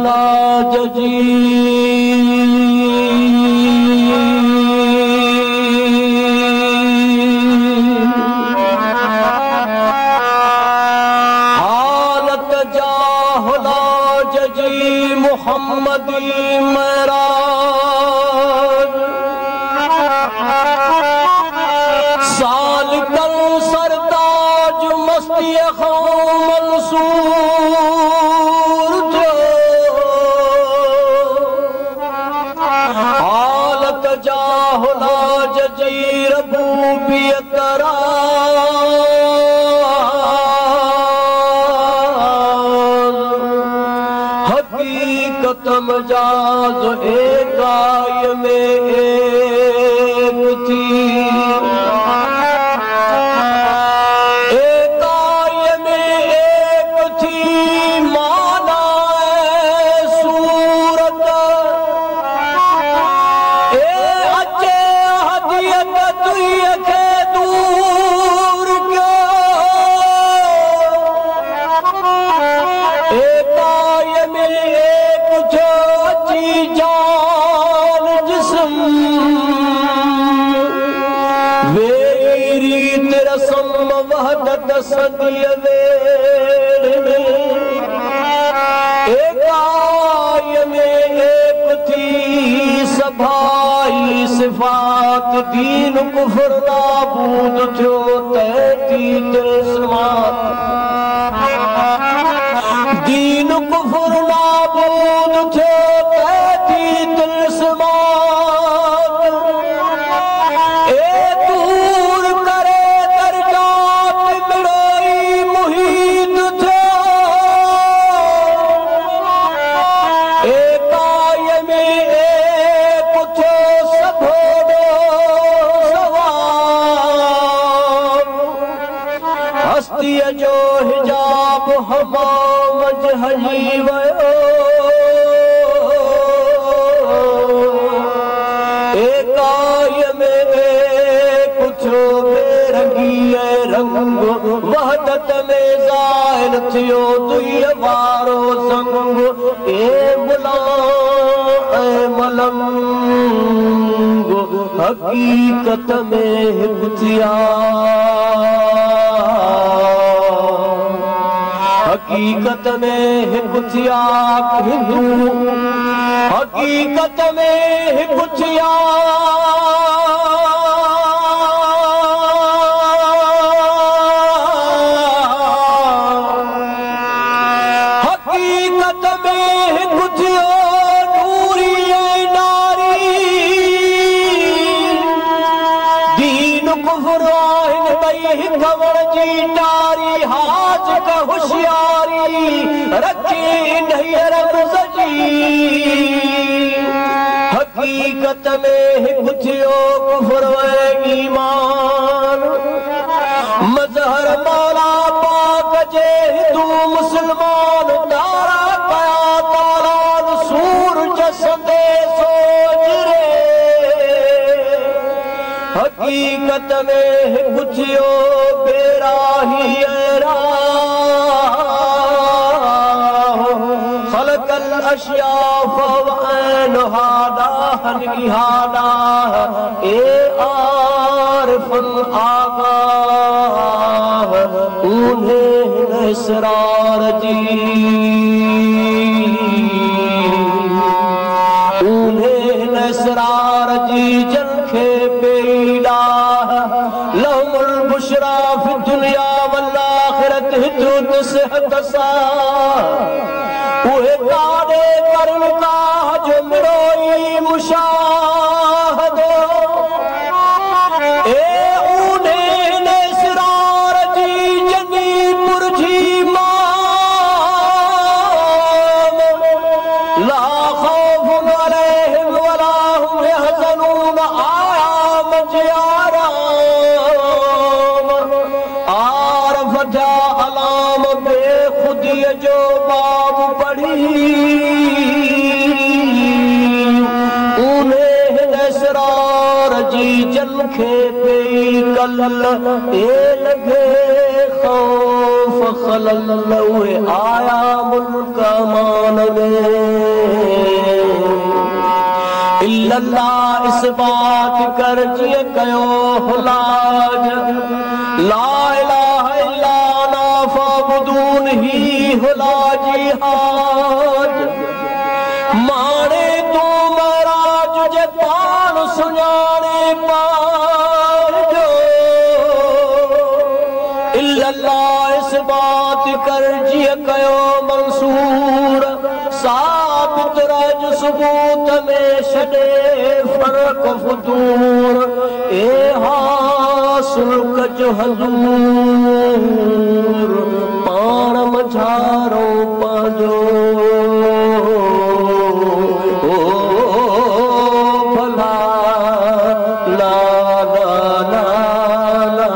लाज जी हालत जा लाज जी मुहम्मदी मेरा सालिकल सरताज मस्ती मंसूर जो हालत जा लाज जी रबूबियत हकीकत मजाज एकाय में एक थी एकाय में एक थी माना सूरत ए अचे हदियत तुई खे दूर क्यों एकाय में एक जो अची जान जिस्म वेरी तेरा सम वहदत सदिय एकाय में एक थी सभाई सिफात दीन कुफर नाबूद थियो तैती तिलस्मात दीन कुफर नाबूद थियो तैती तिलस्मात ए दूर करे दरजात मिड़ोई मुहीत थियो एकाय में एक थियो सभोड़ो सवाब हस्तीअ जो हिजाब हमामज हली वयो एकाय में एक थियो बेरंगी रंग वहदत में ज़ाहिर थियो दुई वारो संग ए मुला ए मलंग हकीकत में हिकु थिया हकीकत में हिकु थिया हिंदू हकीकत में हिकु थिया हकीकत में हिकु थियो नूरी नारी दीन कुफर आहिन ॿई हिक वण जी टारी हाज का होशियारी रखी इन्हीअ रमज़ जी हकीकत में हिकु थियो कुफर ऐं ईमान मज़हर मौला पाक जे हिंदू मुस्लमान तारा कया तारा सूरज संदेशो जिरे हकीकत में हिकु थियो बेराही खलकल अशियाफ वअनहा दाहन इहादा ए आरिफन आगाह उन्हें इसरार जी उन्हें इसरार जी जंखे पेड़ा लहुमुल बुशरा फि दुनिया वल आखिरत हिदुत सेहत सा उहे काडे करन का जो मिरोई मुशाहदो ए उन्हें इसरार जी जनी पुरजी माम ला खौफुन अलैहिम वला हुम यहज़नून आयाम जियाराम आरफ जा अलाम बेखुदी जो बाब पढ़ी उन्हें इसरार जी जंखे पेई कल ए लगे खौफ खलल उहे आया मुल्क मान में इल्लल्लाह इस बात कर जिए कयो हुलाज ला इलाहा इल्ला अना फअबुदून ही हुलाजी हाज माणे तू महाराज जे पान सुञाणे पारजो इल्लल्लाह इस बात कर जिए कयो मंसूर साबित राज सबूत में छॾे फर्क फुतूर ए हासिल कजो हज़ूर पाण मझारो पंहिंजो भला ला ला ला ला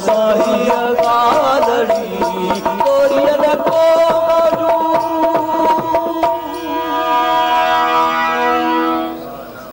Sahia